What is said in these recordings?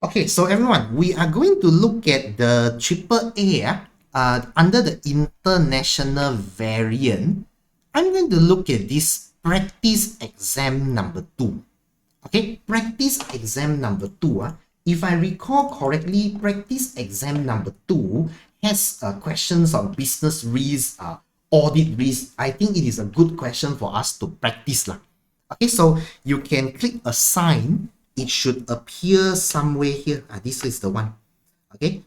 Okay, so everyone, we are going to look at the AAA under the international variant. I'm going to look at this practice exam number 2. Okay, practice exam number 2. If I recall correctly, practice exam number 2 has questions on business risk, audit risk. I think it is a good question for us to practice lah. Okay, so you can click assign. It should appear somewhere here. This is the one. Okay,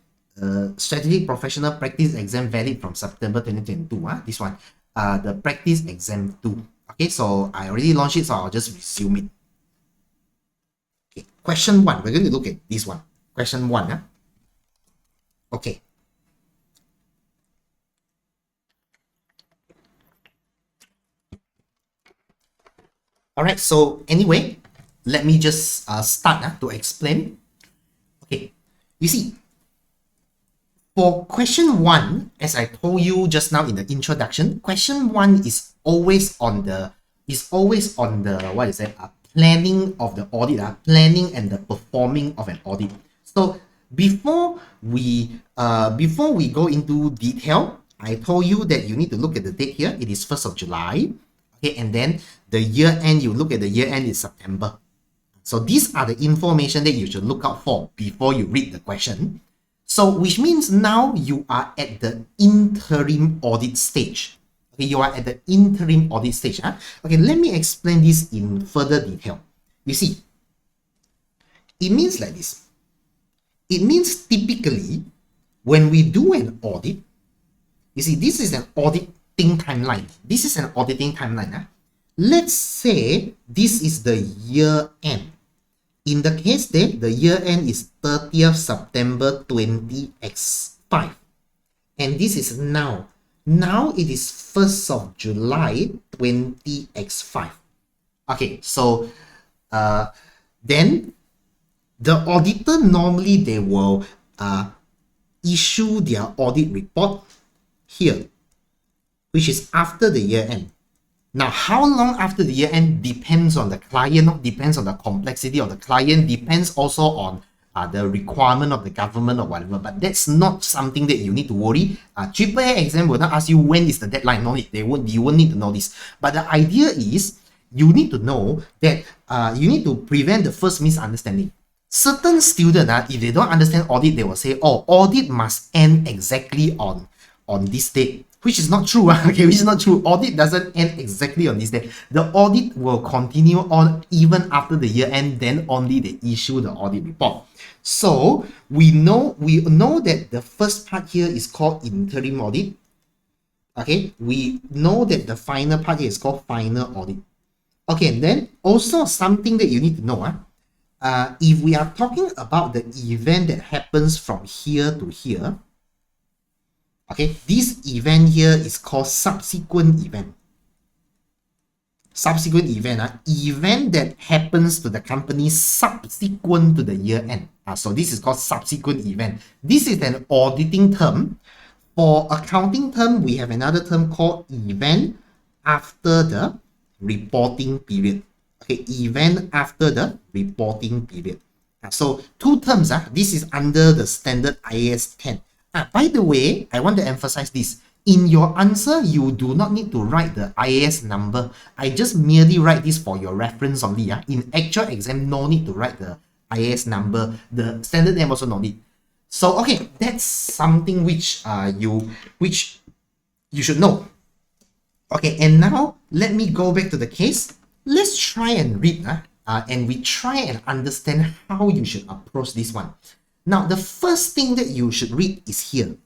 strategic professional practice exam valid from September 2022. This one, the practice exam 2. Okay, so I already launched it, so I'll just resume it. Okay, question 1. We're going to look at this one. Question 1. Okay. All right, so anyway, let me just start to explain. Okay, you see, for question 1, as I told you just now in the introduction, question 1 is always on the what is it? Planning of the audit, planning and the performing of an audit. So before we go into detail, I told you that you need to look at the date here. It is 1st of July. Okay, and then the year end, you look at the year end is September. So these are the information that you should look out for before you read the question. So which means now you are at the interim audit stage. Okay, you are at the interim audit stage. Okay, let me explain this in further detail. You see, it means like this. It means typically when we do an audit, you see, this is an auditing timeline. This is an auditing timeline. Let's say this is the year end. In the case there, the year end is 30th September 20x5. And this is now. Now it is 1st of July 20x5. Okay, so then the auditor normally they will issue their audit report here, which is after the year end. Now, how long after the year end depends on the client, depends on the complexity of the client, depends also on the requirement of the government or whatever. But that's not something that you need to worry. AAA exam will not ask you when is the deadline. No, you won't need to know this. But the idea is you need to know that you need to prevent the first misunderstanding. Certain students, if they don't understand audit, they will say, oh, audit must end exactly on this date. Which is not true. Okay, which is not true. Audit doesn't end exactly on this day. The audit will continue on even after the year end, then only they issue the audit report. So we know that the first part here is called interim audit. Okay, we know that the final part here is called final audit. Okay, and then also something that you need to know. If we are talking about the event that happens from here to here, okay, this event here is called subsequent event. Subsequent event, event that happens to the company subsequent to the year end. So this is called subsequent event. This is an auditing term. For accounting term, we have another term called event after the reporting period. Okay, event after the reporting period. So two terms. This is under the standard IAS 10. By the way, I want to emphasize this. In your answer, you do not need to write the IAS number. I just merely write this for your reference only. In actual exam, no need to write the IAS number. The standard name also no need. So, okay, that's something which you should know. Okay, and now let me go back to the case. Let's try and read, and we try and understand how you should approach this one. Now, the first thing that you should read is here.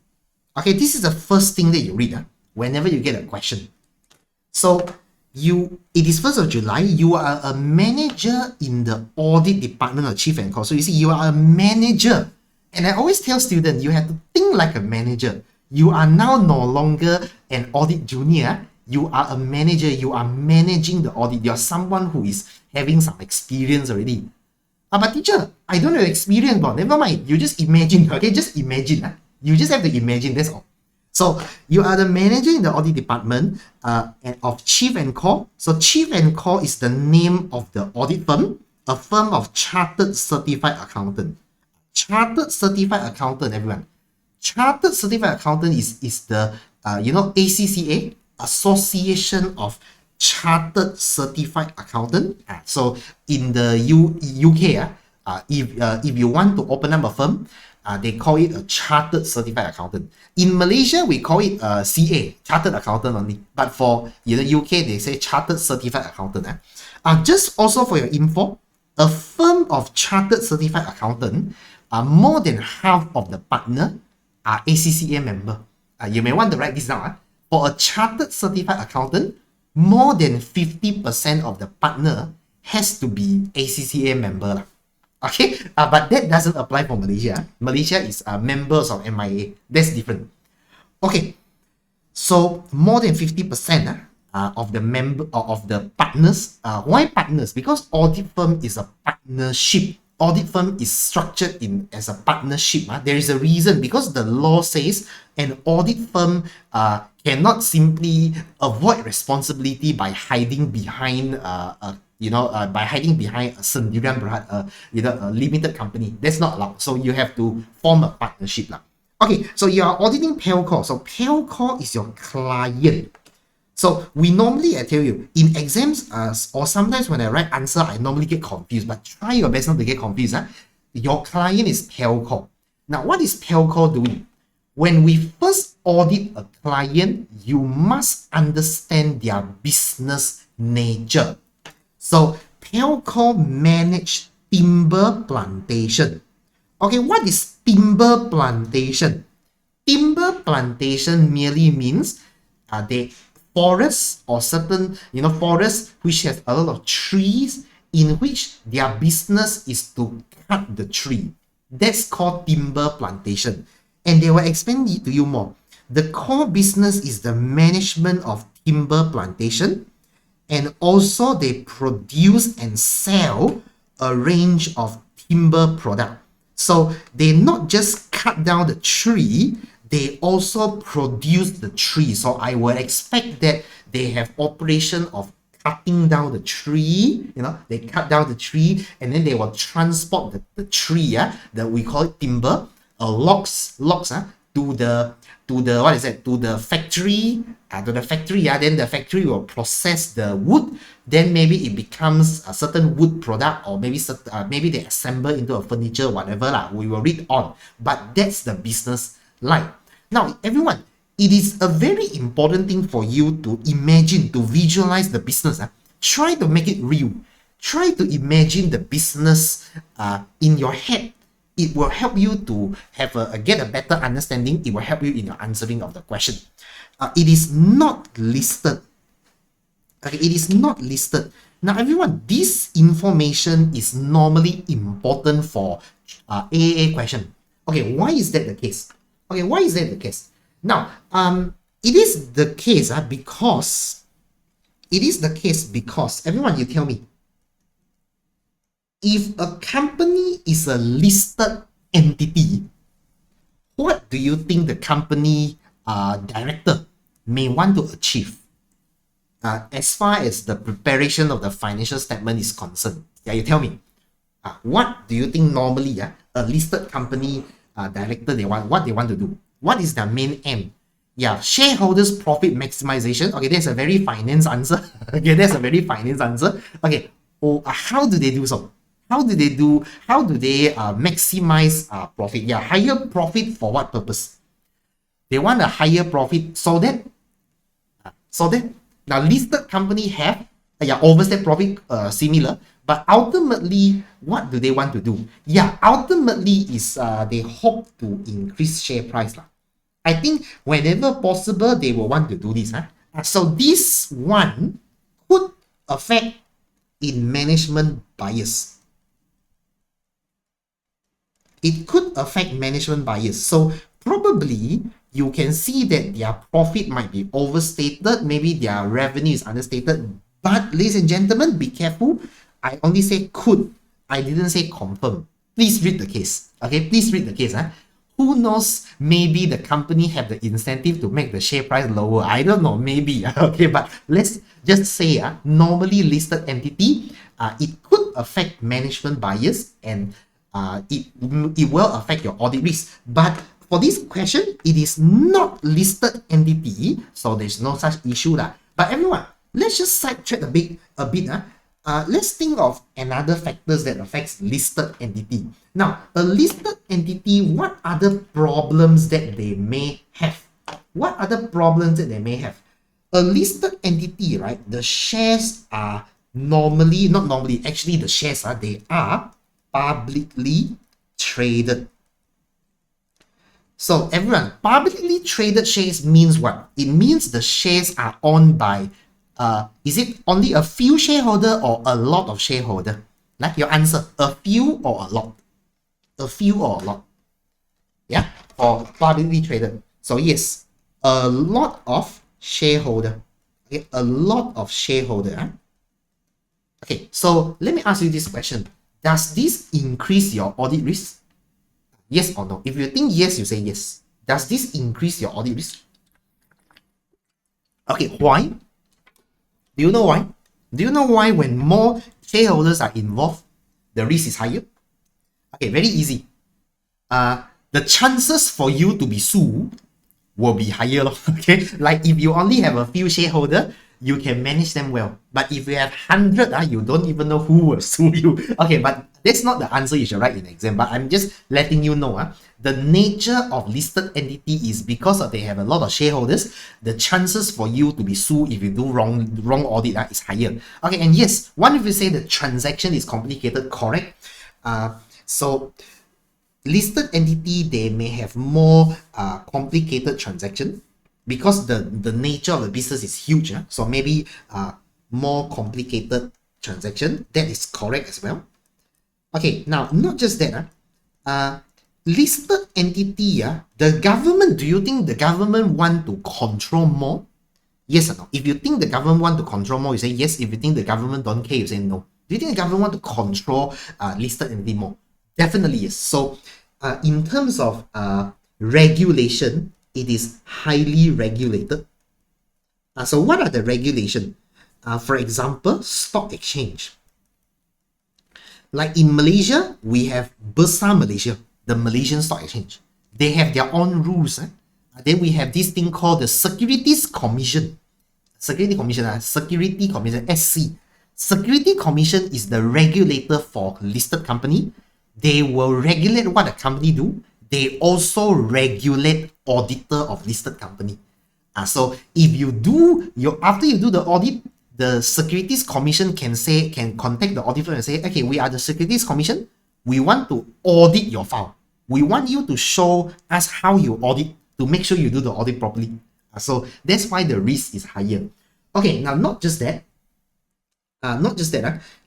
Okay, this is the first thing that you read whenever you get a question. So, it is 1st of July, you are a manager in the audit department of chief and cost. So, you see, you are a manager. And I always tell students, you have to think like a manager. You are now no longer an audit junior. You are a manager. You are managing the audit. You are someone who is having some experience already. But teacher, I don't have experience, but never mind. You just imagine, okay? Just imagine. You just have to imagine, that's all. So you are the manager in the audit department of Chief and Co. So Chief and Co is the name of the audit firm, a firm of chartered certified accountant. Chartered Certified Accountant, everyone. Chartered Certified Accountant is the, ACCA, Association of Chartered Certified Accountant. So in the UK, if you want to open up a firm, they call it a Chartered Certified Accountant. In Malaysia, we call it CA, Chartered Accountant only. But for UK, they say Chartered Certified Accountant. Just also for your info, a firm of Chartered Certified Accountant, more than half of the partner are ACCA member. You may want to write this down. For a Chartered Certified Accountant, more than 50% of the partner has to be ACCA member. Okay, but that doesn't apply for Malaysia. Malaysia is members of MIA. That's different. Okay, so more than 50% of the member of the partners. Why partners? Because audit firm is a partnership. Audit firm is structured as a partnership. There is a reason, because the law says an audit firm cannot simply avoid responsibility by hiding behind by hiding behind a sendirian berhad, a limited company. That's not allowed. So you have to form a partnership. Okay, so you are auditing Pelcor. So Pelcor is your client. So we normally, I tell you, in exams or sometimes when I write answer, I normally get confused. But try your best not to get confused. Your client is Pelcor. Now, what is Pelcor doing? When we first audit a client, you must understand their business nature. So Pelcor manage timber plantation. Okay, what is timber plantation? Timber plantation merely means they forests or certain forests which have a lot of trees in which their business is to cut the tree. That's called timber plantation. And they will explain it to you more. The core business is the management of timber plantation, and also they produce and sell a range of timber product. So they not just cut down the tree, they also produce the tree. So I would expect that they have operation of cutting down the tree. They cut down the tree and then they will transport the tree, that we call it timber, logs, to the factory, then the factory will process the wood, then maybe it becomes a certain wood product, or maybe they assemble into a furniture, whatever we will read on. But that's the business line. Now, everyone, it is a very important thing for you to imagine, to visualize the business. Try to make it real. Try to imagine the business in your head. It will help you to get a better understanding. It will help you in your answering of the question. It is not listed. Okay, it is not listed. Now, everyone, this information is normally important for AAA question. Okay, why is that the case? Okay, why is that the case? Now, it is the case because everyone, you tell me, if a company is a listed entity, what do you think the company director may want to achieve as far as the preparation of the financial statement is concerned? Yeah, you tell me. What do you think normally a listed company director what they want to do? What is their main aim? Yeah, shareholders profit maximization. Okay, that's a very finance answer. Okay, that's a very finance answer. Okay, how do they do so? How do they maximize profit? Yeah, higher profit for what purpose? They want a higher profit so that now listed company have overstep profit similar, but ultimately what do they want to do? Yeah, ultimately is they hope to increase share price. I think whenever possible they will want to do this. So this one could affect in management bias. It could affect management bias. So probably you can see that their profit might be overstated, maybe their revenue is understated. But ladies and gentlemen, be careful. I only say could. I didn't say confirm. Please read the case. Okay, please read the case. Who knows? Maybe the company have the incentive to make the share price lower. I don't know, maybe. Okay, but let's just say normally listed entity, it could affect management bias, and it will affect your audit risk. But for this question, it is not listed entity, so there's no such issue lah. But everyone, let's just sidetrack a bit. Let's think of another factors that affects listed entity. Now, a listed entity, what other problems that they may have? What other problems that they may have? A listed entity, right? The shares are actually the shares they are publicly traded. So everyone, publicly traded shares means what? It means the shares are owned by, is it only a few shareholder or a lot of shareholder? Like your answer, a few or a lot? A few or a lot? Yeah, for publicly traded. So yes, a lot of shareholder. Okay, a lot of shareholder. Okay, so let me ask you this question. Does this increase your audit risk? Yes or no? If you think yes, you say yes. Does this increase your audit risk? Okay, why? Do you know why? Do you know why when more shareholders are involved, the risk is higher? Okay, very easy. The chances for you to be sued will be higher. Okay, like if you only have a few shareholders, you can manage them well. But if you have 100, you don't even know who will sue you. Okay, but that's not the answer you should write in the exam. But I'm just letting you know, the nature of listed entity is because they have a lot of shareholders, the chances for you to be sued if you do wrong audit is higher. Okay, and yes, one if you say the transaction is complicated, correct? So listed entity, they may have more complicated transaction because the nature of the business is huge. So maybe more complicated transaction. That is correct as well. Okay, now not just that. Listed entity, the government, do you think the government want to control more? Yes or no? If you think the government want to control more, you say yes. If you think the government don't care, you say no. Do you think the government want to control listed entity more? Definitely yes. So in terms of regulation, it is highly regulated. So what are the regulation? For example, stock exchange. Like in Malaysia, we have Bursa Malaysia, the Malaysian Stock Exchange. They have their own rules. Then we have this thing called the Securities Commission. Security Commission, SC. Security Commission is the regulator for listed company. They will regulate what a company do. They also regulate auditor of listed company. So if you do after you do the audit, the Securities Commission can contact the auditor and say, okay, we are the Securities Commission. We want to audit your file. We want you to show us how you audit to make sure you do the audit properly. So that's why the risk is higher. Okay, now not just that.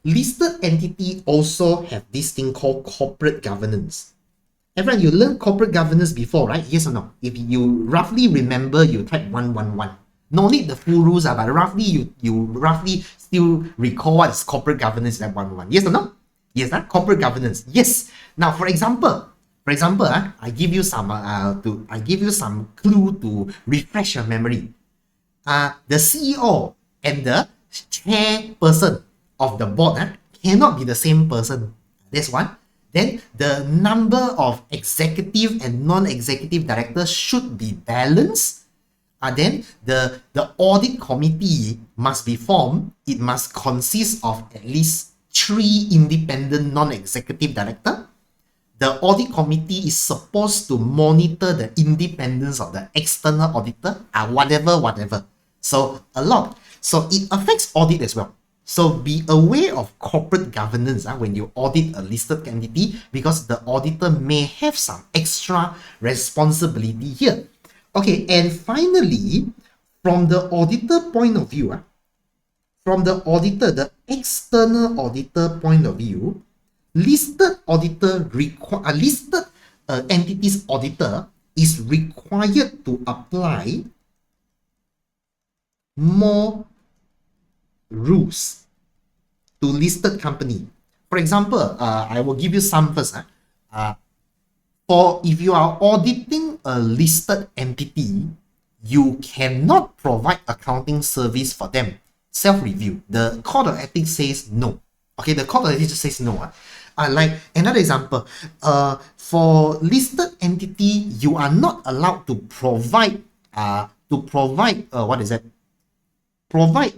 Listed entity also have this thing called corporate governance. Everyone, you learned corporate governance before, right? Yes or no? If you roughly remember, you type 111. No need the full rules, but roughly you roughly still recall what is corporate governance at 111. Yes or no? Yes, corporate governance. Yes. Now, for example, I give you some clue to refresh your memory. The CEO and the chairperson of the board cannot be the same person. That's one. Then the number of executive and non-executive directors should be balanced. Then the audit committee must be formed. It must consist of at least 3 independent non-executive directors. The audit committee is supposed to monitor the independence of the external auditor, whatever. So a lot. So it affects audit as well. So be aware of corporate governance when you audit a listed entity, because the auditor may have some extra responsibility here. Okay, and finally, from the auditor point of view, the external auditor point of view, listed entities auditor is required to apply more rules to listed company. For example, I will give you some first. For if you are auditing a listed entity, you cannot provide accounting service for them. Self-review. The Code of Ethics says no. Okay, the Code of Ethics says no. Like another example, for listed entity, you are not allowed to provide what is that? Provide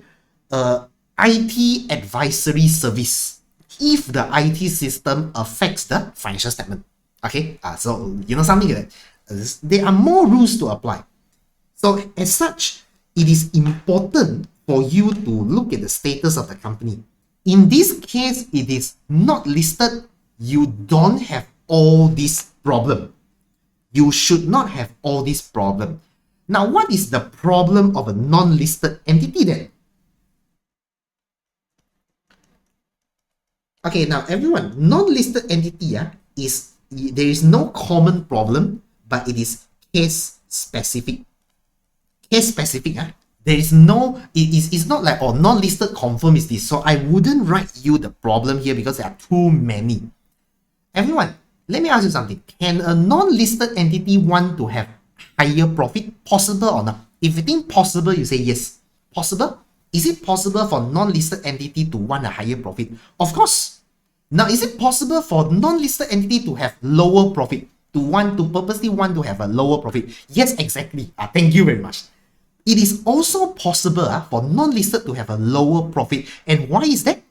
IT advisory service if the IT system affects the financial statement. Okay, so you know something like that. There are more rules to apply. So as such, it is important for you to look at the status of the company. In this case, it is not listed. You don't have all this problem. You should not have all this problem. Now, what is the problem of a non-listed entity then? Okay, now everyone, non-listed entity is, there is no common problem, but it is case specific. Case specific, there is no, it's not like, oh, non-listed confirm is this. So I wouldn't write you the problem here because there are too many. Everyone, let me ask you something. Can a non-listed entity want to have higher profit? Possible or not? If you think possible, you say yes. Possible? Is it possible for non-listed entity to want a higher profit? Of course. Now, is it possible for non-listed entity to have lower profit? To purposely want to have a lower profit? Yes, exactly. Thank you very much. It is also possible for non-listed to have a lower profit. And why is that?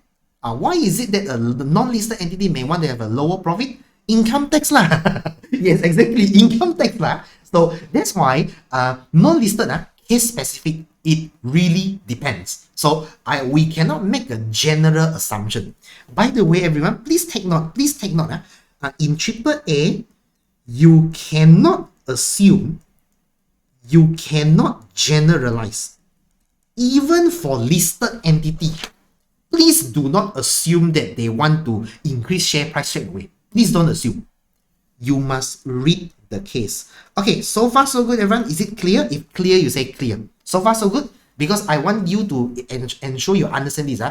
Why is it that a non-listed entity may want to have a lower profit? Income tax lah. Yes, exactly. Income tax lah. So that's why non-listed, case specific, it really depends. So we cannot make a general assumption. By the way, everyone, please take note. In AAA, you cannot assume, you cannot generalize. Even for listed entity, please do not assume that they want to increase share price straight away. Please don't assume. You must read the case. Okay, so far so good, everyone. Is it clear? If clear, you say clear. So far so good? Because I want you to ensure you understand this.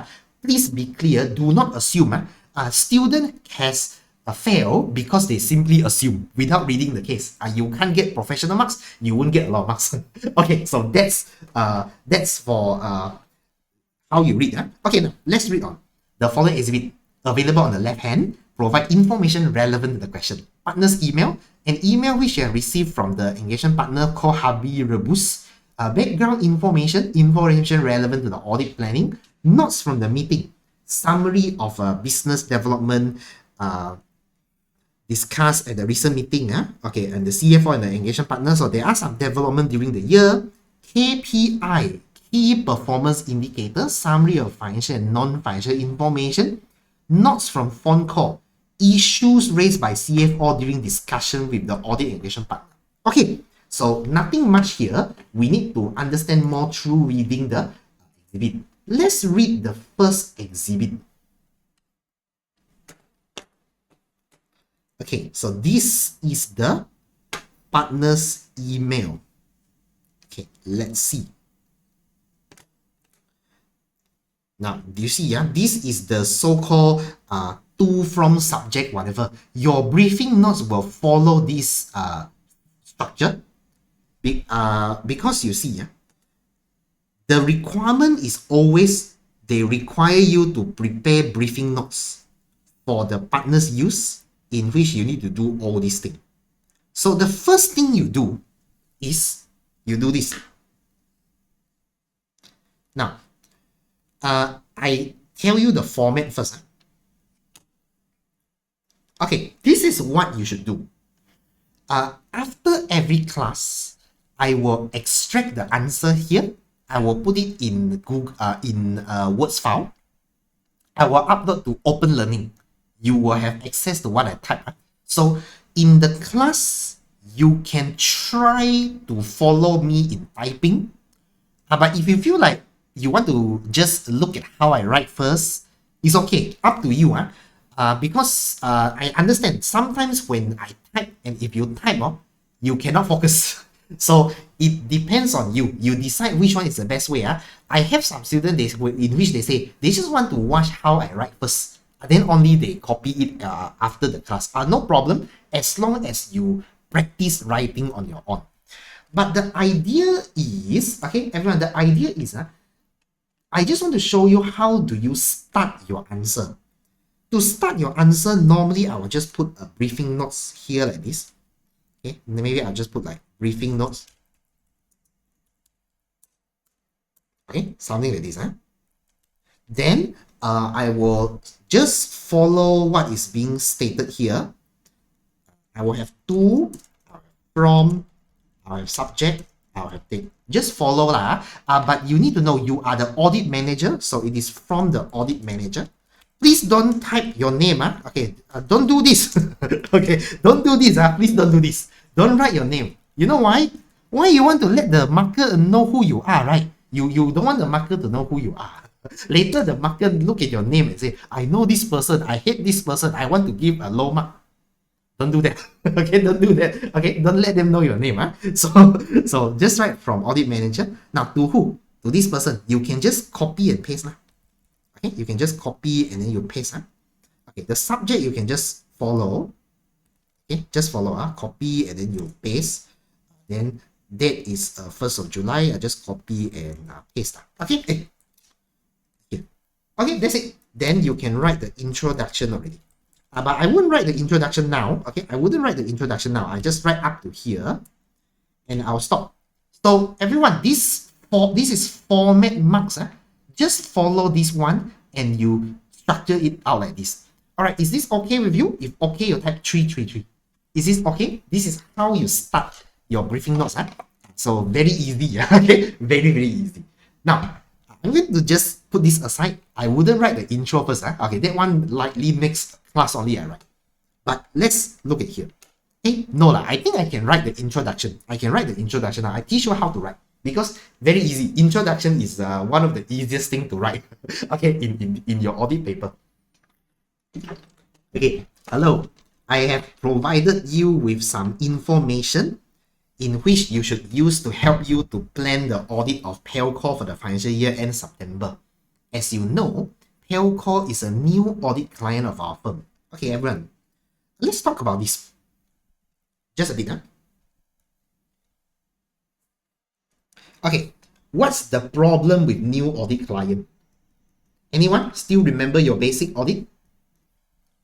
Please be clear. Do not assume. A student has failed because they simply assume without reading the case. You can't get professional marks. You won't get a lot of marks. Okay, so that's for how you read. Okay, now let's read on. The following exhibit available on the left hand provide information relevant to the question. Partner's email, an email which you have received from the engagement partner called Habi Rebus. Background information relevant to the audit planning. Notes from the meeting. Summary of business development discussed at the recent meeting. Okay, and the CFO and the engagement partner. So there are some development during the year. KPI, key performance indicator, summary of financial and non-financial information. Notes from phone call. Issues raised by CFO during discussion with the audit engagement partner. Okay, so nothing much here. We need to understand more through reading the exhibit. Let's read the first exhibit. Okay, so this is the partner's email. Okay, let's see. Now, do you see? This is the so-called to, from, subject, whatever. Your briefing notes will follow this structure because you see, the requirement is always they require you to prepare briefing notes for the partner's use, in which you need to do all these things. So the first thing you do is you do this. Now, I tell you the format first. Okay, this is what you should do. After every class, I will extract the answer here. I will put it in Google, Words file. I will upload to Open Learning. You will have access to what I type. So in the class, you can try to follow me in typing. But if you feel like you want to just look at how I write first, it's okay. Up to you. Because I understand sometimes when I type, and if you type, you cannot focus. So it depends on you. You decide which one is the best way. I have some students in which they say they just want to watch how I write first. Then only they copy it after the class. No problem, as long as you practice writing on your own. But the idea is, okay, everyone, the idea is, I just want to show you how do you start your answer. to start your answer, normally I will just put a briefing notes here like this. Okay, maybe I'll just put like briefing notes. Okay, something like this. Then I will just follow what is being stated here. I will have to, from, I'll have subject, I'll have take. Just follow lah. But you need to know you are the audit manager, so it is from the audit manager. Please don't type your name. Okay, don't do this. Okay, don't do this. Please don't do this. Don't write your name. You know why? Why you want to let the marker know who you are, right? You don't want the marker to know who you are. Later, the marker look at your name and say, I know this person, I hate this person, I want to give a low mark. Don't do that. Okay, don't do that. Okay, don't let them know your name. So just write from audit manager. Now to who? To this person. You can just copy and paste. Okay, you can just copy and then you paste. Okay, the subject you can just follow. Okay, just follow. Copy and then you paste. Then date is 1st of July. I just copy and paste. Okay. Okay, that's it. Then you can write the introduction already. But I wouldn't write the introduction now. Okay, I wouldn't write the introduction now. I just write up to here, and I'll stop. So everyone, this is format marks. Just follow this one, and you structure it out like this. All right, is this okay with you? If okay, you type 333. Is this okay? This is how you start your briefing notes. So very easy. Okay, very easy. Now I'm going to just put this aside. I wouldn't write the intro first. Okay, that one likely next class only I write. But let's look at here. Hey, no lah. I think I can write the introduction. I can write the introduction now. I teach you how to write because very easy. Introduction is one of the easiest thing to write. Okay, in your audit paper. Okay, hello. I have provided you with some information in which you should use to help you to plan the audit of Pelcor for the financial year end September. As you know, Pelcor is a new audit client of our firm. Okay, everyone, let's talk about this. Just a bit, Okay, what's the problem with new audit client? Anyone still remember your basic audit?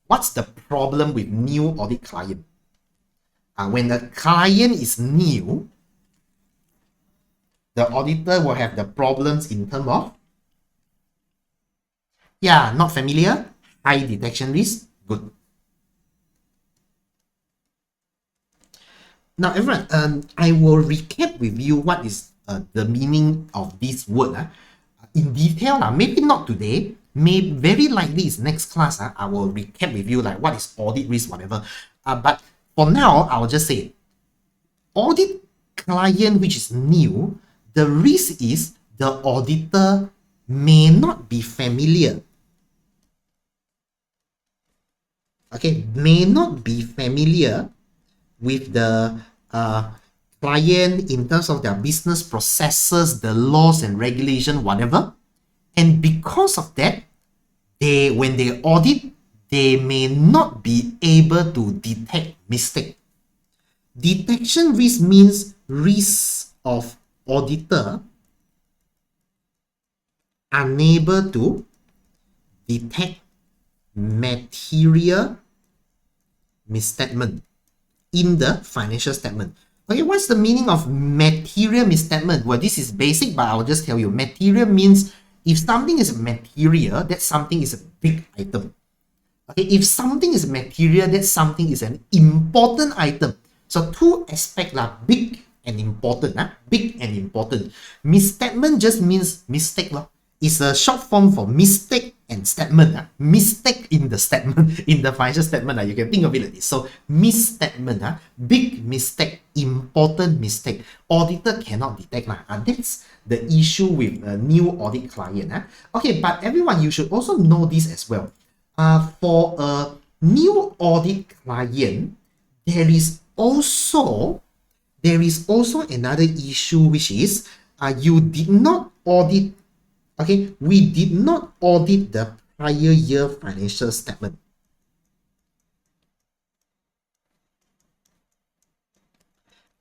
What's the problem with new audit client? When the client is new, the auditor will have the problems in terms of not familiar, high detection risk, good. Now everyone, I will recap with you what is the meaning of this word in detail. Maybe not today, very likely is next class. I will recap with you like what is audit risk, whatever. But for now, I will just say audit client which is new, the risk is the auditor may not be familiar. Okay, may not be familiar with the client in terms of their business processes, the laws and regulation, whatever. And because of that, when they audit, they may not be able to detect mistake. Detection risk means risk of auditor unable to detect material misstatement in the financial statement. Okay, what's the meaning of material misstatement? Well, this is basic, but I'll just tell you. Material means if something is material, that something is a big item. Okay, if something is material, that something is an important item. So two aspects lah, big and important. Big and important. Misstatement just means mistake lah. It's a short form for mistake and statement. Mistake in the statement, in the financial statement. You can think of it like this. So misstatement, big mistake, important mistake. Auditor cannot detect. That's the issue with a new audit client. Okay, but everyone, you should also know this as well. For a new audit client, there is also another issue, which is you did not audit. Okay, we did not audit the prior year financial statement.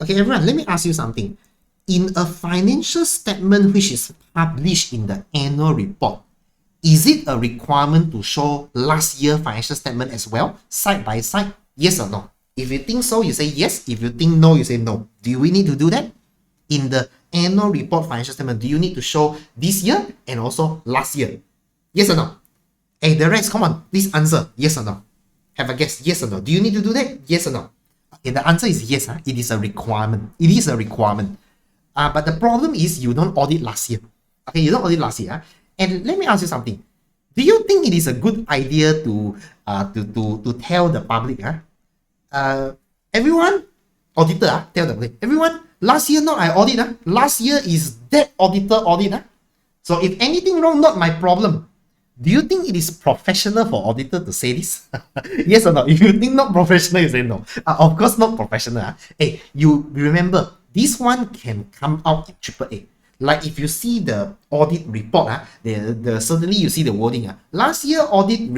Okay, everyone, let me ask you something. In a financial statement which is published in the annual report, Is it a requirement to show last year financial statement as well, side by side? Yes or no? If you think so, you say yes. If you think no, you say no. Do we need to do that? In the annual report financial statement, do you need to show this year and also last year? Yes or no? Hey, the rest, come on, please answer. Yes or no? Have a guess. Yes or no? Do you need to do that? Yes or no? Okay, the answer is yes. It is a requirement. It is a requirement. But the problem is you don't audit last year. Okay, you don't audit last year. And let me ask you something. Do you think it is a good idea to tell the public? Everyone, auditor, tell the public. Everyone, last year not I audit. Last year is that auditor audit. So if anything wrong, not my problem. Do you think it is professional for auditor to say this? Yes or no? If you think not professional, you say no. Of course not professional. Hey, you remember, this one can come out at AAA. Like if you see the audit report, suddenly you see the wording. Last year audit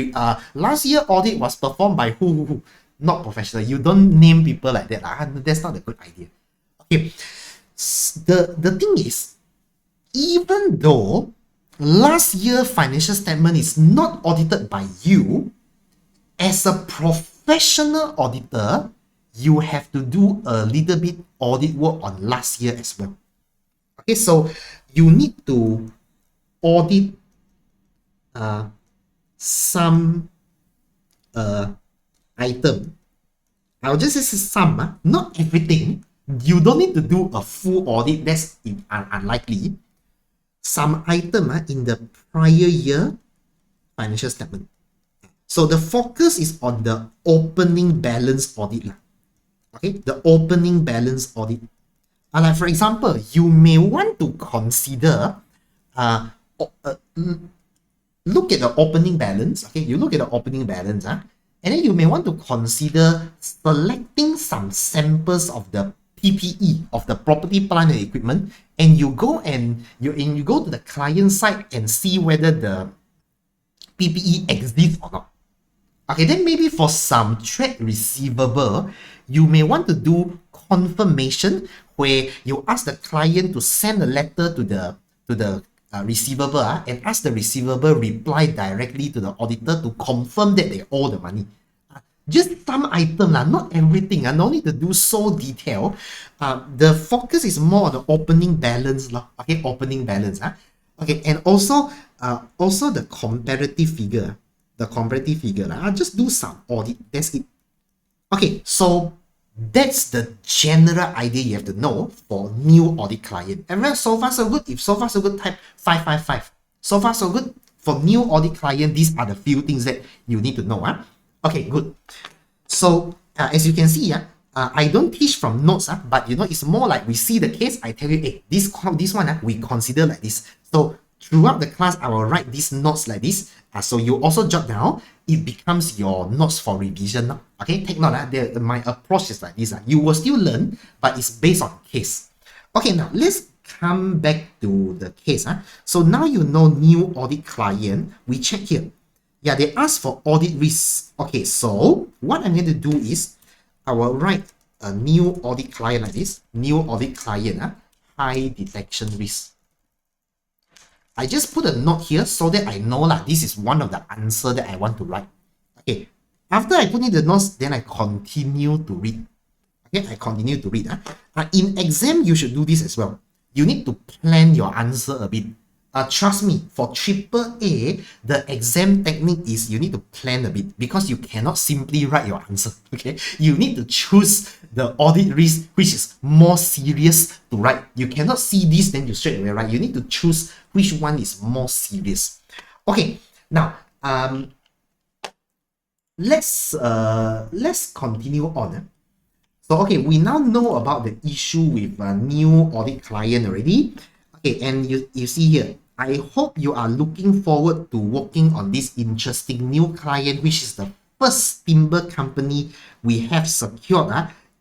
was performed by who. Not professional. You don't name people like that. That's not a good idea. Okay. The thing is, even though last year financial statement is not audited by you, as a professional auditor, you have to do a little bit audit work on last year as well. Okay, so you need to audit some item. I'll just say some, not everything. You don't need to do a full audit. That's unlikely. Some item in the prior year financial statement. So the focus is on the opening balance audit. Okay, the opening balance audit. Like for example, you may want to consider look at the opening balance. Okay, you look at the opening balance, and then you may want to consider selecting some samples of the PPE, of the property, plant and equipment, and you go to the client side and see whether the PPE exists or not. Okay, then maybe for some trade receivable, you may want to do confirmation where you ask the client to send a letter to the receivable and ask the receivable reply directly to the auditor to confirm that they owe the money. Just some item, not everything. No need to do so detailed. The focus is more on the opening balance. Okay, opening balance. Okay, and also the comparative figure. The comparative figure. Just do some audit. That's it. Okay, so that's the general idea you have to know for new audit client. And so far so good. If so far so good, type 555. So far so good. For new audit client, these are the few things that you need to know. Okay, good. So as you can see, I don't teach from notes, but it's more like we see the case. I tell you, hey, this one we consider like this. So throughout the class, I will write these notes like this. So you also jot down. It becomes your notes for revision. Okay, take note. My approach is like this. You will still learn, but it's based on case. Okay, now let's come back to the case. So now you know new audit client. We check here. Yeah, they ask for audit risk. Okay, so what I'm going to do is I will write a new audit client like this. New audit client, high detection risk. I just put a note here so that I know this is one of the answer that I want to write. Okay, after I put in the notes, then I continue to read. Okay, I continue to read. In exam, you should do this as well. You need to plan your answer a bit. Trust me, for AAA, the exam technique is you need to plan a bit because you cannot simply write your answer. Okay, you need to choose the audit risk which is more serious to write. You cannot see this then you straight away write. You need to choose which one is more serious. Okay, now let's continue on. So okay, we now know about the issue with a new audit client already. Okay, and you see here, I hope you are looking forward to working on this interesting new client, which is the first timber company we have secured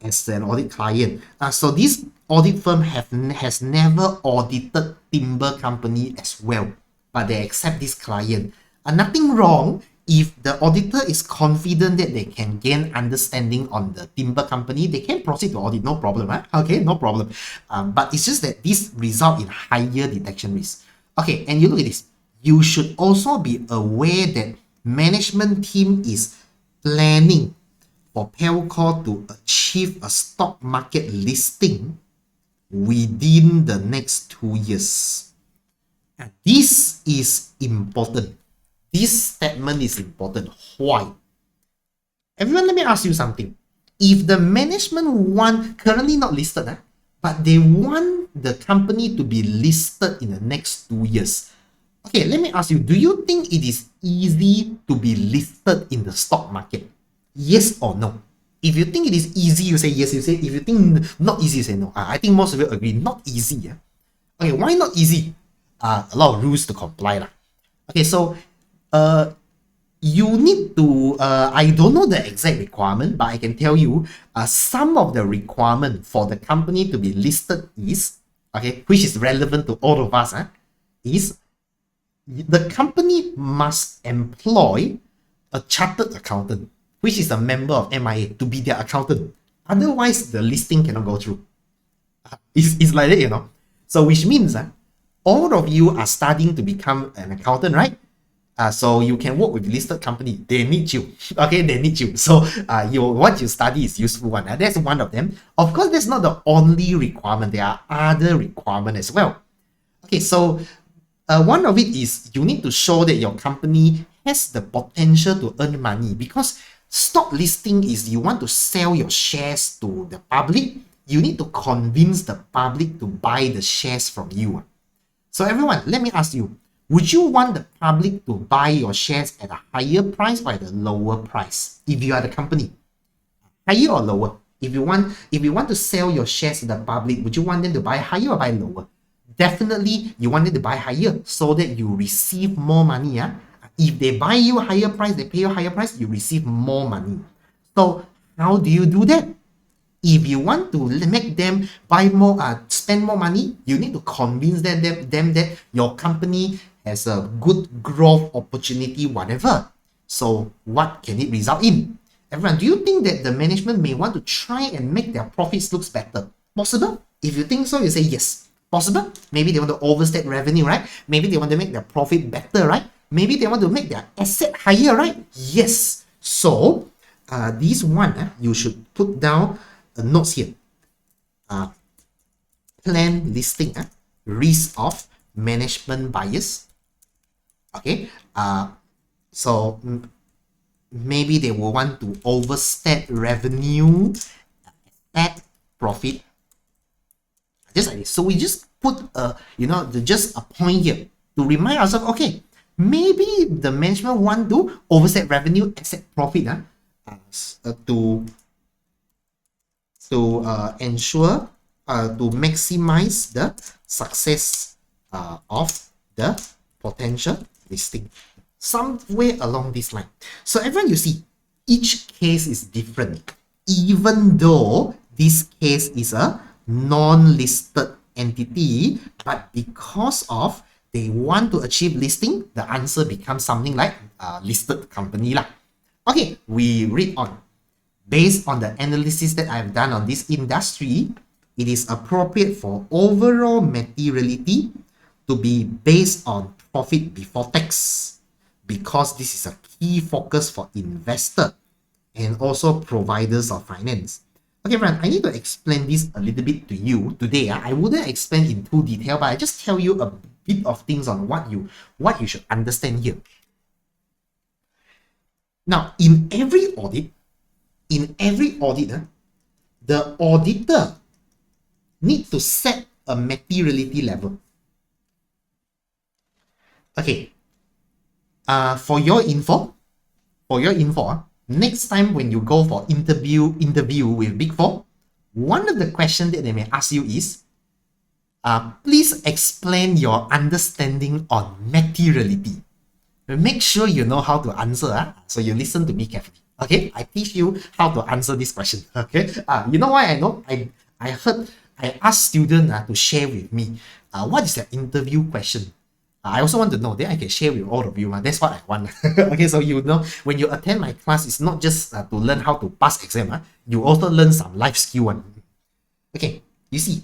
as an audit client. So this audit firm has never audited timber company as well, but they accept this client. Nothing wrong if the auditor is confident that they can gain understanding on the timber company, they can proceed to audit, no problem. Okay, no problem. But it's just that this result in higher detection risk. Okay, and you look at this. you should also be aware that management team is planning for Pelcor to achieve a stock market listing within the next 2 years. And this is important. This statement is important. Why? Everyone, let me ask you something. If the management want, currently not listed, but they want the company to be listed in the next 2 years. Okay, let me ask you, do you think it is easy to be listed in the stock market? Yes or no? If you think it is easy, you say yes, you say. If you think not easy, you say no. I think most of you agree, not easy. Yeah? Okay, why not easy? A lot of rules to comply. Okay, so you need to, I don't know the exact requirement, but I can tell you some of the requirement for the company to be listed is, okay, which is relevant to all of us, is the company must employ a chartered accountant, which is a member of MIA, to be their accountant. Otherwise, the listing cannot go through. It's like that, you know. So which means all of you are studying to become an accountant, right? So you can work with listed company. They need you. Okay, they need you. So what you study is useful one. That's one of them. Of course, that's not the only requirement. There are other requirements as well. Okay, so one of it is you need to show that your company has the potential to earn money, because stock listing is you want to sell your shares to the public. You need to convince the public to buy the shares from you. So everyone, let me ask you, would you want the public to buy your shares at a higher price or at a lower price if you are the company? Higher or lower? If you want to sell your shares to the public, would you want them to buy higher or buy lower? Definitely, you want them to buy higher so that you receive more money. If they buy you a higher price, they pay you a higher price, you receive more money. So how do you do that? If you want to make them buy more, spend more money, you need to convince them that your company has a good growth opportunity, whatever. So what can it result in? Everyone, do you think that the management may want to try and make their profits look better? Possible? If you think so, you say yes. Possible? Maybe they want to overstate revenue, right? Maybe they want to make their profit better, right? Maybe they want to make their asset higher, right? Yes. So this one, you should put down notes here. Plan listing, risk of management bias. Okay. So maybe they will want to overstate revenue, add profit. Just like this. So we just put just a point here to remind ourselves, okay, maybe the management want to overset revenue, asset profit to ensure to maximize the success of the potential listing. Somewhere along this line. So everyone, you see, each case is different. Even though this case is a non-listed entity, but because of they want to achieve listing, the answer becomes something like listed company lah. Okay, we read on. Based on the analysis that I've done on this industry, it is appropriate for overall materiality to be based on profit before tax, because this is a key focus for investor and also providers of finance. Okay, friend, I need to explain this a little bit to you today. I wouldn't explain in too detail, but I just tell you a bit of things on what you should understand here. Now, in every audit, the auditor need to set a materiality level. Okay. For your info, next time when you go for interview with Big Four, one of the questions that they may ask you is, please explain your understanding on materiality. Make sure you know how to answer. So you listen to me carefully. Okay, I teach you how to answer this question. Okay, you know why I know? I asked students to share with me what is the interview question. I also want to know, then I can share with all of you. That's what I want. Okay, so you know, when you attend my class, it's not just to learn how to pass exam. You also learn some life skill. Okay, you see,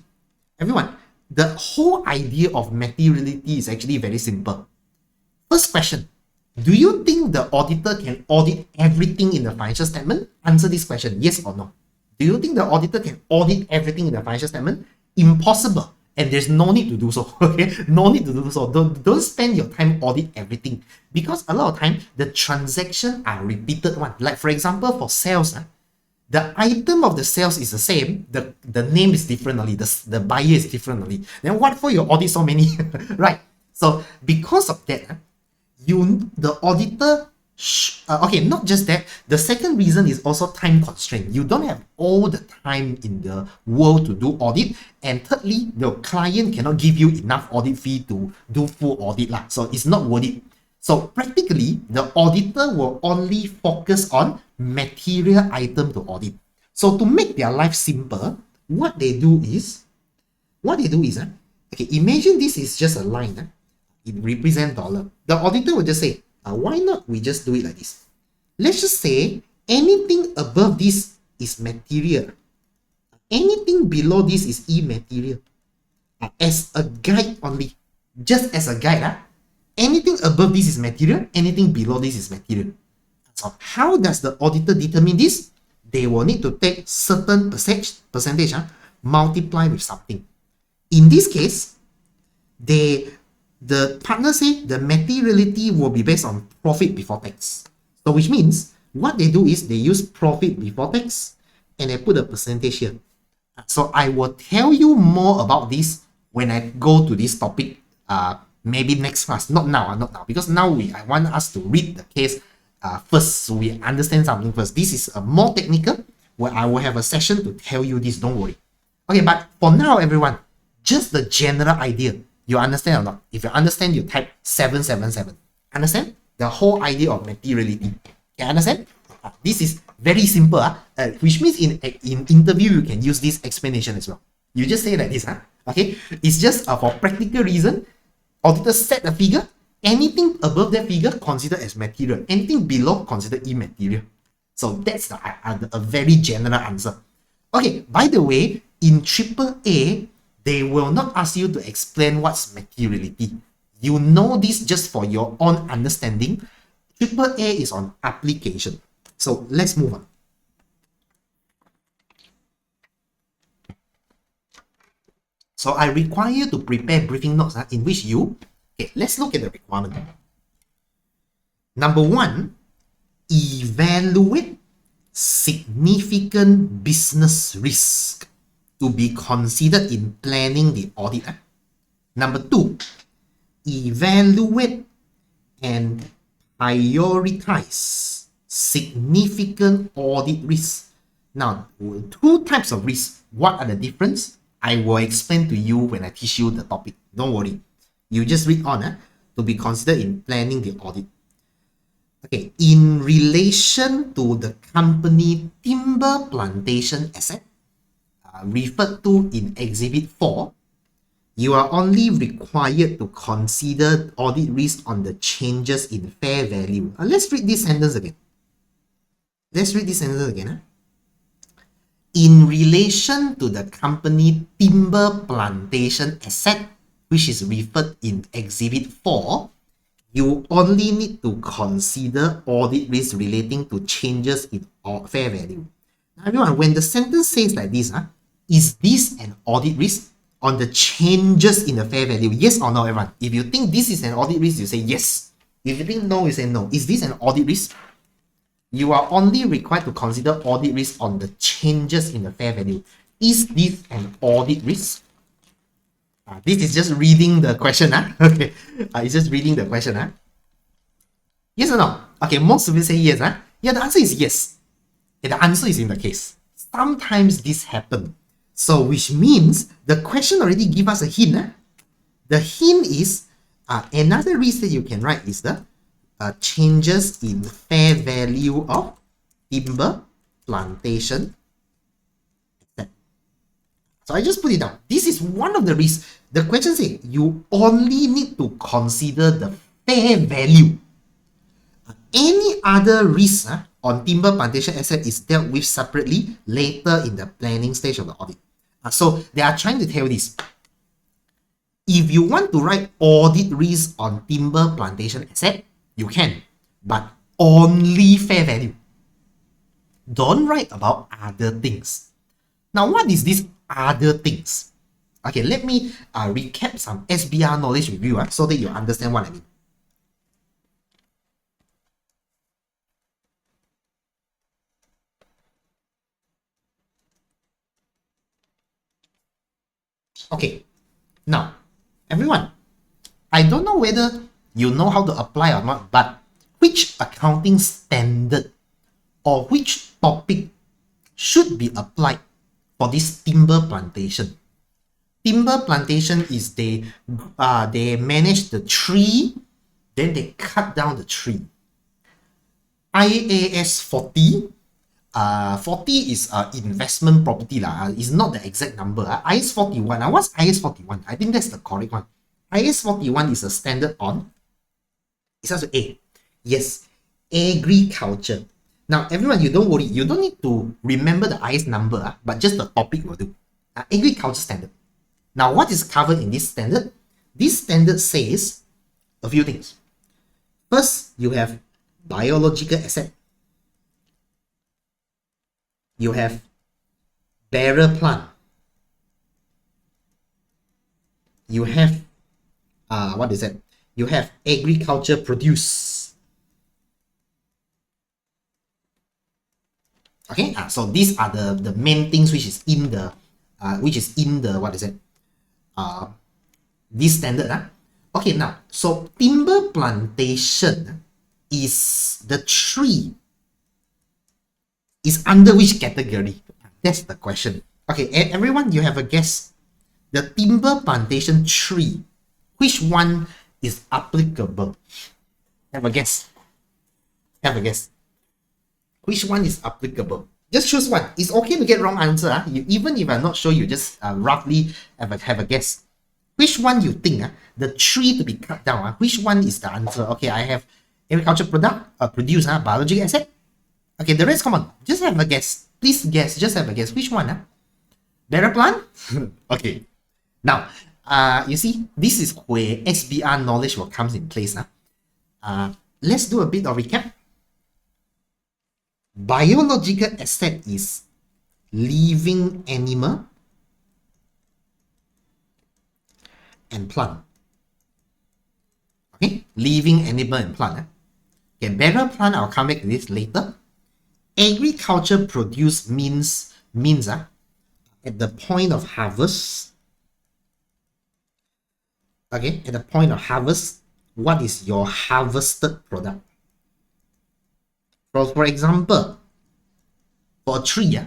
everyone, the whole idea of materiality is actually very simple. First question, do you think the auditor can audit everything in the financial statement? Answer this question, yes or no. Do you think the auditor can audit everything in the financial statement? Impossible. And there's no need to do so, okay? No need to do so. Don't spend your time audit everything, because a lot of time the transactions are repeated one. Like for example, for sales, the item of the sales is the same, the name is different only, the buyer is different only. Then what for you audit so many, right? So because of that, the auditor, okay, not just that, the second reason is also time constraint. You don't have all the time in the world to do audit, and thirdly, the client cannot give you enough audit fee to do full audit lah. So it's not worth it. So practically, the auditor will only focus on material item to audit. So to make their life simple, what they do is, okay, imagine this is just a line. It represents dollar. The auditor will just say, why not we just do it like this? Let's just say anything above this is material. Anything below this is immaterial. As a guide only. Just as a guide. Anything above this is material. Anything below this is material. So how does the auditor determine this? They will need to take certain percentage, multiply with something. In this case, the partner say the materiality will be based on profit before tax. So which means what they do is they use profit before tax and they put a percentage here. So I will tell you more about this when I go to this topic, maybe next class. Not now, because now I want us to read the case first, so we understand something first. This is a more technical, where I will have a session to tell you this, don't worry. Okay, but for now, everyone, just the general idea. You understand or not? If you understand, you type 777. Understand? The whole idea of materiality. You understand? This is very simple, which means in interview, you can use this explanation as well. You just say like this, okay? It's just for practical reason. Auditor set a figure. Anything above that figure considered as material. Anything below considered immaterial. So that's a very general answer. Okay, by the way, in AAA, they will not ask you to explain what's materiality. You know this just for your own understanding. AAA is on application. So let's move on. So I require you to prepare briefing notes in which you, okay, let's look at the requirement. Number one, evaluate significant business risk to be considered in planning the audit. Number two, evaluate and prioritize significant audit risks. Now, two types of risks. What are the difference? I will explain to you when I teach you the topic. Don't worry. You just read on to be considered in planning the audit. Okay, in relation to the company timber plantation asset, referred to in Exhibit 4, you are only required to consider audit risk on the changes in fair value. Let's read this sentence again. In relation to the company timber plantation asset, which is referred in Exhibit 4, you only need to consider audit risk relating to changes in fair value. Now, everyone, when the sentence says like this, is this an audit risk on the changes in the fair value? Yes or no, everyone? If you think this is an audit risk, you say yes. If you think no, you say no. Is this an audit risk? You are only required to consider audit risk on the changes in the fair value. Is this an audit risk? This is just reading the question. Okay, it's just reading the question. Yes or no? Okay, most of you say yes. Yeah, the answer is yes. And the answer is in the case. Sometimes this happens. So which means the question already give us a hint. The hint is another risk that you can write is the changes in fair value of timber plantation. So I just put it down. This is one of the risks. The question says you only need to consider the fair value. Any other risk on timber plantation asset is dealt with separately later in the planning stage of the audit. So they are trying to tell this. If you want to write audit risk on timber plantation asset, you can, but only fair value. Don't write about other things. Now, what is this other things? Okay, let me recap some SBR knowledge with you so that you understand what I mean. Okay, now, everyone, I don't know whether you know how to apply or not, but which accounting standard or which topic should be applied for this timber plantation? Timber plantation is they manage the tree, then they cut down the tree. IAS 40, 40 is investment property lah. It's not the exact number. IAS 41. What's IAS 41? I think that's the correct one. IAS 41 is a standard on. It's also A. Yes, agriculture. Now, everyone, you don't worry. You don't need to remember the IAS number, but just the topic will do. Agriculture standard. Now, what is covered in this standard? This standard says a few things. First, you have biological asset. You have bearer plant. You have, what is it? You have agriculture produce. Okay, so these are the main things which is in the, what is it? This standard. Okay, now, so timber plantation is the tree is under which category? That's the question. Okay, everyone, you have a guess. The timber plantation tree, which one is applicable? Have a guess. Have a guess. Which one is applicable? Just choose one. It's okay to get wrong answer. Even if I'm not sure, you just roughly have a guess. Which one you think the tree to be cut down? Which one is the answer? Okay, I have agriculture produce biological asset. Okay, the rest, come on. Just have a guess. Please guess. Just have a guess. Which one? Bearer plant? Okay. Now, you see, this is where SBR knowledge will comes in place. Let's do a bit of recap. Biological asset is living animal and plant. Okay, living animal and plant. Okay, bearer plant, I'll come back to this later. Agriculture produce means at the point of harvest. Okay, at the point of harvest, what is your harvested product? For example, for a tree,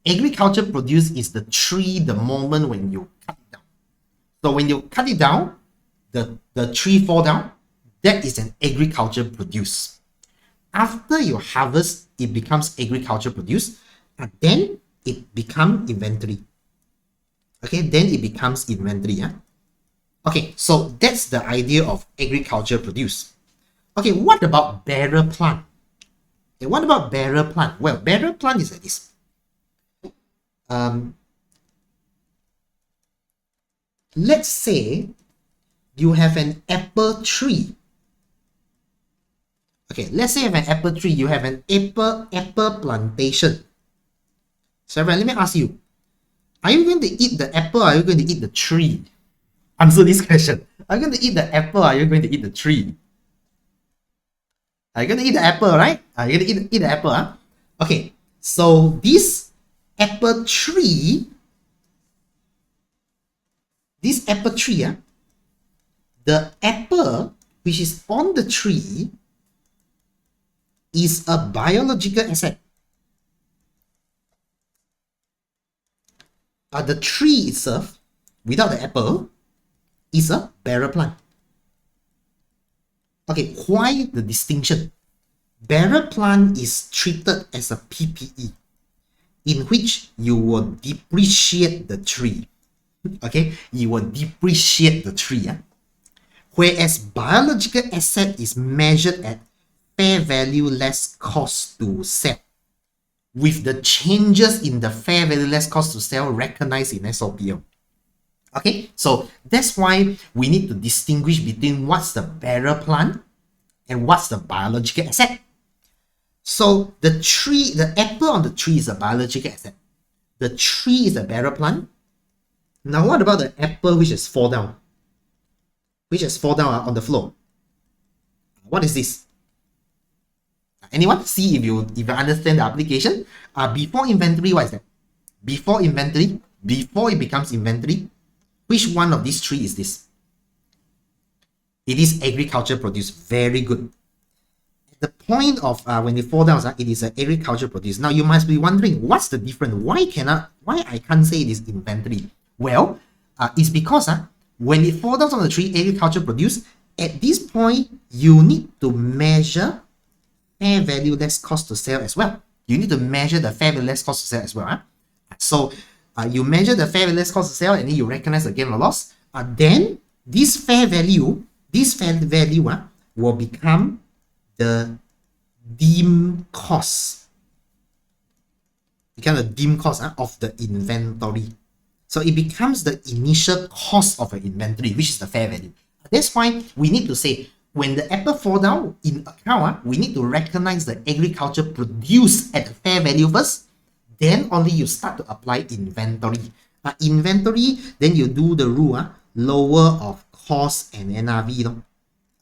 agriculture produce is the tree the moment when you cut it down. So when you cut it down, the tree fall down, that is an agriculture produce. After you harvest, it becomes agriculture produce, and then it becomes inventory. Okay, then it becomes inventory. Okay, so that's the idea of agriculture produce. Okay, what about bearer plant? Okay, what about bearer plant? Well, bearer plant is like this. Let's say you have an apple tree. Okay, let's say you have an apple tree. You have an apple plantation. So let me ask you, are you going to eat the apple or are you going to eat the tree? Answer this question. Are you going to eat the apple or are you going to eat the tree? Are you going to eat the apple, right? Are you going to eat the apple? Okay, so this apple tree, the apple which is on the tree is a biological asset. The tree itself, without the apple, is a bearer plant. Okay, why the distinction? Bearer plant is treated as a PPE, in which you will depreciate the tree. Okay, you will depreciate the tree. Whereas biological asset is measured at fair value less cost to sell, with the changes in the fair value less cost to sell recognized in SOPL. Okay, so that's why we need to distinguish between what's the bearer plant and what's the biological asset. So the tree, the apple on the tree is a biological asset. The tree is a bearer plant. Now what about the apple which has fallen down? Which has fallen down on the floor? What is this? Anyone? See if you understand the application. Before inventory, what is that? Before inventory, before it becomes inventory, which one of these three is this? It is agriculture produce. Very good. The point of when it fall down, it is an agriculture produce. Now you must be wondering, what's the difference? Why I can't say it is inventory? Well, it's because when it falls down on the tree, agriculture produce, at this point, you need to measure fair value less cost to sell as well. You need to measure the fair value less cost to sell as well. So you measure the fair value less cost to sell, and then you recognize the gain or loss. Then this fair value will become the deemed cost. Become the deemed cost of the inventory. So it becomes the initial cost of an inventory, which is the fair value. That's why we need to say, when the apple fall down in account, we need to recognize the agriculture produce at the fair value first. Then only you start to apply inventory. Inventory, then you do the rule, lower of cost and NRV.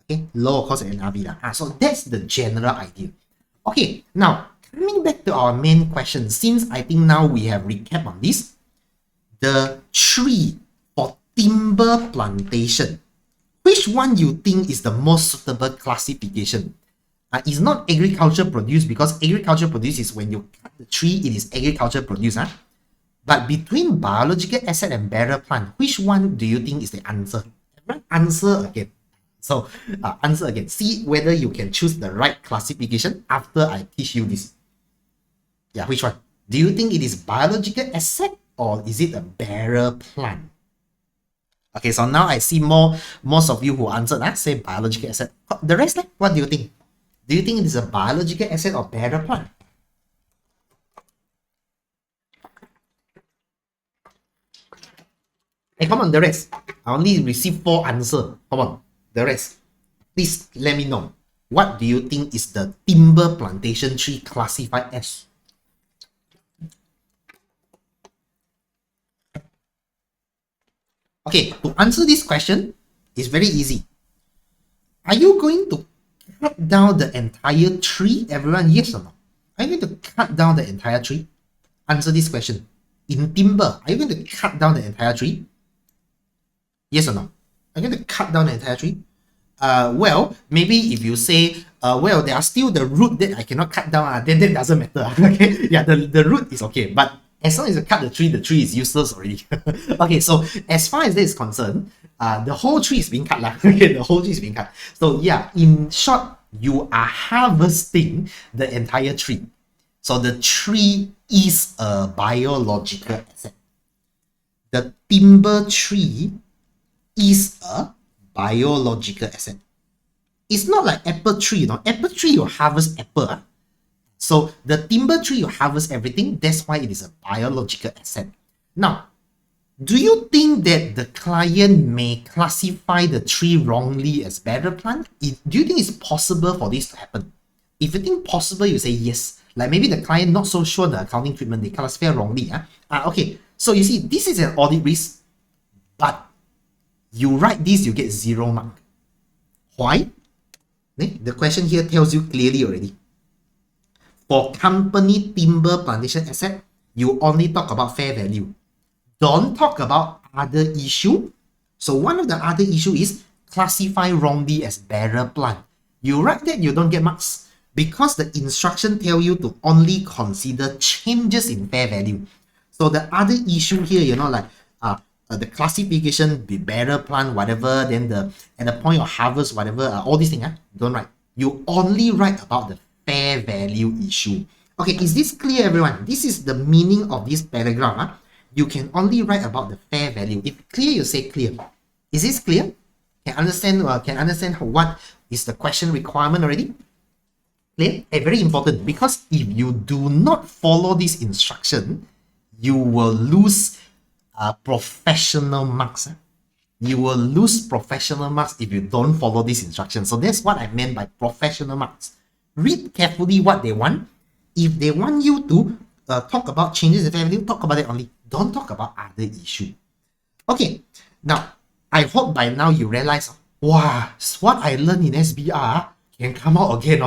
Okay, lower cost and NRV. So that's the general idea. Okay, now coming back to our main question, since I think now we have recap on this, the tree for timber plantation, which one you think is the most suitable classification? It's not agriculture produce, because agriculture produce is when you cut the tree, it is agriculture produce. But between biological asset and bearer plant, which one do you think is the answer? Answer again. So answer again. See whether you can choose the right classification after I teach you this. Yeah, which one? Do you think it is biological asset or is it a bearer plant? Okay, so now I see most of you who answered say biological asset. The rest, what do you think? Do you think it is a biological asset or bearer plant? Hey, come on, the rest. I only received 4 answers. Come on, the rest. Please let me know. What do you think is the timber plantation tree classified as? Okay, to answer this question, it's very easy. Are you going to cut down the entire tree, everyone? Yes or no? Are you going to cut down the entire tree? Answer this question. In timber, are you going to cut down the entire tree? Yes or no? Are you going to cut down the entire tree? Well, maybe if you say, well, there are still the root that I cannot cut down, then that doesn't matter. Okay, yeah, the root is okay, but as long as you cut the tree is useless already. Okay, so as far as this is concerned, the whole tree is being cut. Okay, the whole tree is being cut. So yeah, in short, you are harvesting the entire tree. So the tree is a biological asset. The timber tree is a biological asset. It's not like apple tree, Apple tree, you harvest apple. So the timber tree, you harvest everything. That's why it is a biological asset. Now, do you think that the client may classify the tree wrongly as bearer plant? Do you think it's possible for this to happen? If you think possible, you say yes. Like maybe the client not so sure the accounting treatment, they classify wrongly. Okay, so you see, this is an audit risk, but you write this, you get 0 mark. Why? The question here tells you clearly already. For company timber plantation asset, you only talk about fair value. Don't talk about other issue. So one of the other issue is classify wrongly as bearer plant. You write that, you don't get marks because the instruction tell you to only consider changes in fair value. So the other issue here, like the classification, be bearer plant, whatever, then at the point of harvest, whatever, all these things, don't write. You only write about the fair value issue. Okay, is this clear, everyone? This is the meaning of this paragraph. You can only write about the fair value. If clear, you say clear. Is this clear? Can understand what is the question requirement already? Clear? Very important, because if you do not follow this instruction, you will lose professional marks. You will lose professional marks if you don't follow these instructions. So that's what I meant by professional marks. Read carefully what they want. If they want you to talk about changes in fair value, talk about it only. Don't talk about other issue. Okay, now I hope by now you realize, wow, what I learned in SBR can come out again.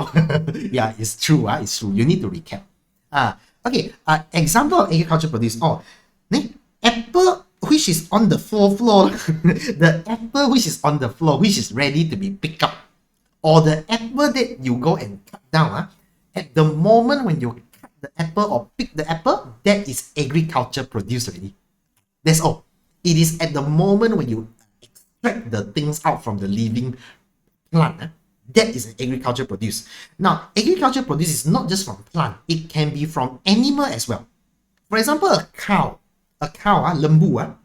Yeah, it's true. It's true. You need to recap. Okay, example of agriculture produce. Apple which is on the floor, the apple which is on the floor, which is ready to be picked up, or the apple that you go and cut down, at the moment when you cut the apple or pick the apple, that is agriculture produce already. That's all. It is at the moment when you extract the things out from the living plant, that is an agriculture produce. Now, agriculture produce is not just from plant, it can be from animal as well. For example, a cow, lembu.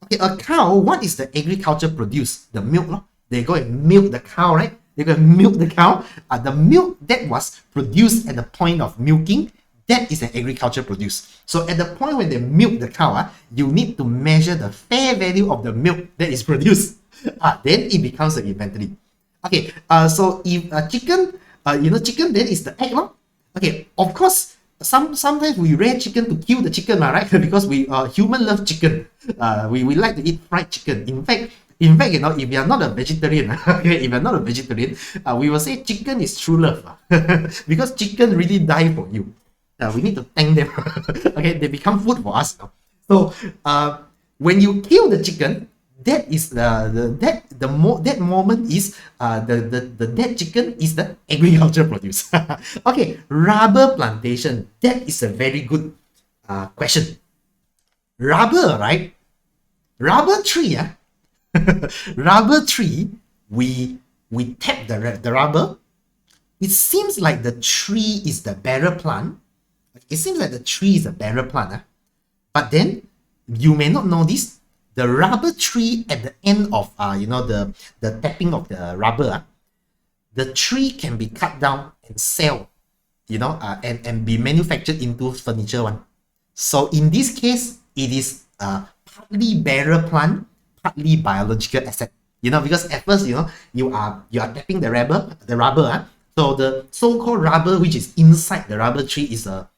Okay, a cow, what is the agriculture produce? The milk. They go and milk the cow, right? They go and milk the cow. The milk that was produced at the point of milking, that is an agriculture produce. So at the point when they milk the cow, you need to measure the fair value of the milk that is produced. Then it becomes an inventory. Okay, so if chicken, chicken, then is the egg, Okay, of course, sometimes we rear chicken to kill the chicken, right? Because we human love chicken. We like to eat fried chicken. In fact, if you are not a vegetarian, if you're not a vegetarian, we will say chicken is true love, because chicken really die for you. We need to thank them. Okay, they become food for us. So when you kill the chicken, that is that moment is the dead chicken is the agriculture produce. Okay, rubber plantation. That is a very good question. Rubber, right? Rubber tree, rubber tree. We tap the rubber. It seems like the tree is the bearer plant. It seems like the tree is a bearer plant. But then you may not know this. The rubber tree at the end of the tapping of the rubber, the tree can be cut down and sell, and be manufactured into furniture one. So in this case, it is partly bearer plant, partly biological asset. Because at first, you are tapping the rubber. So the so-called rubber which is inside the rubber tree is a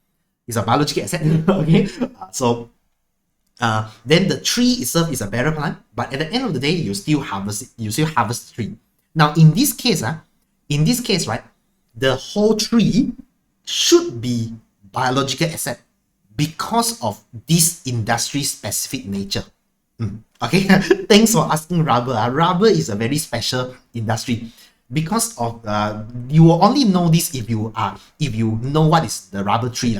biological asset. Okay, so. Then the tree itself is a bearer plant, but at the end of the day, you still harvest the tree. Now, in this case, right, the whole tree should be biological asset because of this industry specific nature. Okay, thanks for asking rubber. Rubber is a very special industry because of you will only know this if you know what is the rubber tree.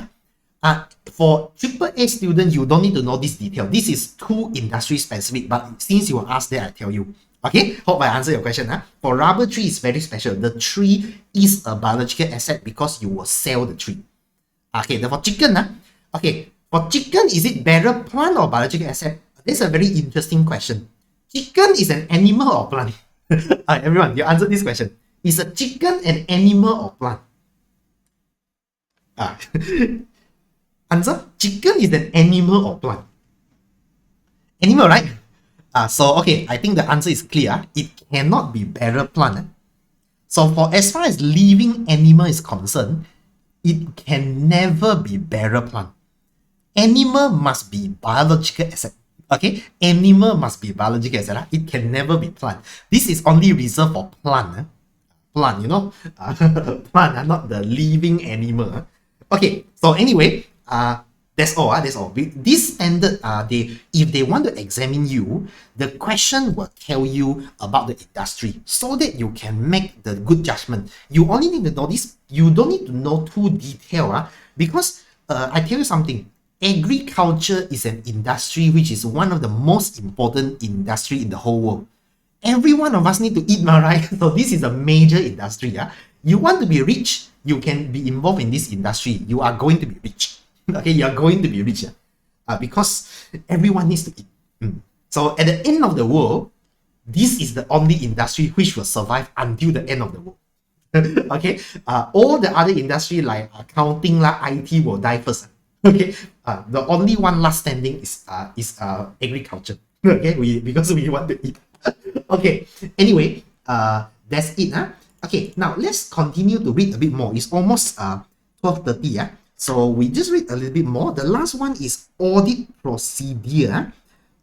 For AAA students, you don't need to know this detail. This is too industry specific, but since you asked that, I tell you. Okay, hope I answer your question. For rubber tree, is very special. The tree is a biological asset because you will sell the tree. Okay, then for chicken, okay, for chicken, is it bearer plant or biological asset? This is a very interesting question. Chicken is an animal or plant? Everyone, you answer this question. Is a chicken an animal or plant? Answer, chicken is an animal or plant? Animal, right? So, okay, I think the answer is clear. It cannot be bearer plant. So, for as far as living animal is concerned, it can never be bearer plant. Animal must be biological asset. Okay, animal must be biological asset. It can never be plant. This is only reserved for plant. Plant, plant, not the living animal. Okay, so anyway, that's all. This standard, if they want to examine you, the question will tell you about the industry so that you can make the good judgment. You only need to know this. You don't need to know too detailed, because I tell you something. Agriculture is an industry which is one of the most important industry in the whole world. Every one of us need to eat, right? So this is a major industry. You want to be rich, you can be involved in this industry. You are going to be rich. Okay, you are going to be rich, because everyone needs to eat. So at the end of the world, this is the only industry which will survive until the end of the world. Okay, all the other industry like accounting, IT will die first. Okay, The only one last standing is agriculture. Okay, because we want to eat. Okay, anyway, that's it. Okay, now let's continue to read a bit more. It's almost 12:30. So we just read a little bit more. The last one is audit procedure.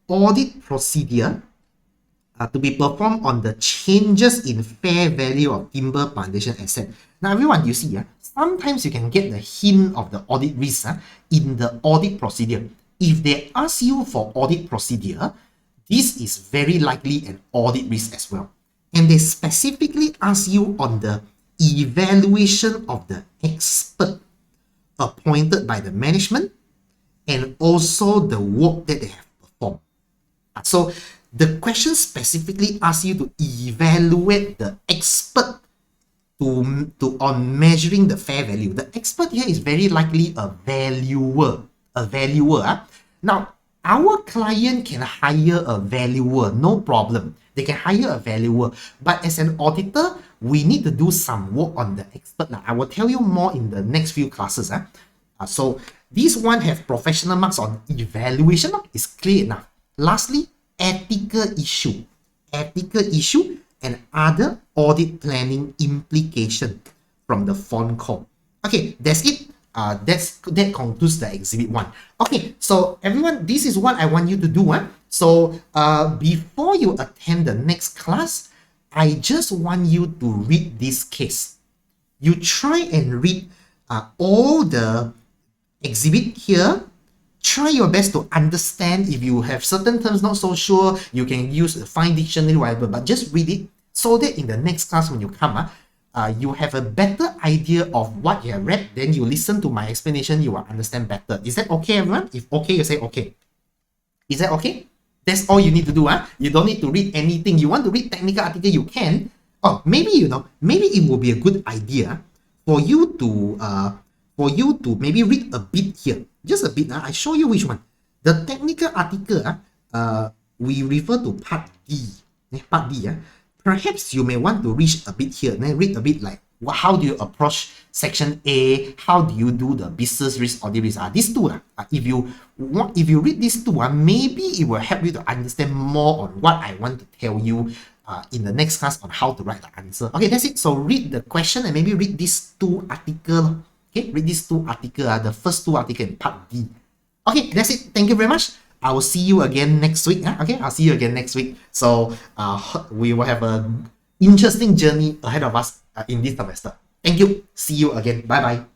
Audit procedure to be performed on the changes in fair value of timber plantation asset. Now, everyone, you see, sometimes you can get the hint of the audit risk in the audit procedure. If they ask you for audit procedure, this is very likely an audit risk as well. And they specifically ask you on the evaluation of the expert appointed by the management and also the work that they have performed. So the question specifically asks you to evaluate the expert on measuring the fair value. The expert here is very likely a valuer. Now, our client can hire a valuer, no problem. They can hire a valuer. But as an auditor, we need to do some work on the expert. I will tell you more in the next few classes. So this one have professional marks on evaluation. Is clear enough. Lastly, ethical issue and other audit planning implication from the phone call. Okay, that's it. That concludes the exhibit 1. Okay, so everyone, this is what I want you to do. So before you attend the next class, I just want you to read this case. You try and read all the exhibit here. Try your best to understand. If you have certain terms not so sure, you can use a fine dictionary, whatever, but just read it so that in the next class when you come, you have a better idea of what you have read. Then you listen to my explanation, you will understand better. Is that okay, everyone? If okay, you say okay. Is that okay? That's all you need to do. You don't need to read anything. You want to read technical article, you can. Oh, maybe maybe it will be a good idea for you to maybe read a bit here. Just a bit. I show you which one. The technical article, we refer to part D. Part D. Perhaps you may want to read a bit here. Then read a bit like, how do you approach section A? How do you do the business risk, audit risk? These two. If you read these two, maybe it will help you to understand more on what I want to tell you in the next class on how to write the answer. Okay, that's it. So read the question and maybe read these two articles. Okay, read these two articles, the first two articles in part D. Okay, that's it. Thank you very much. I will see you again next week. Okay, I'll see you again next week. So we will have an interesting journey ahead of us in this semester. Thank you. See you again. Bye-bye.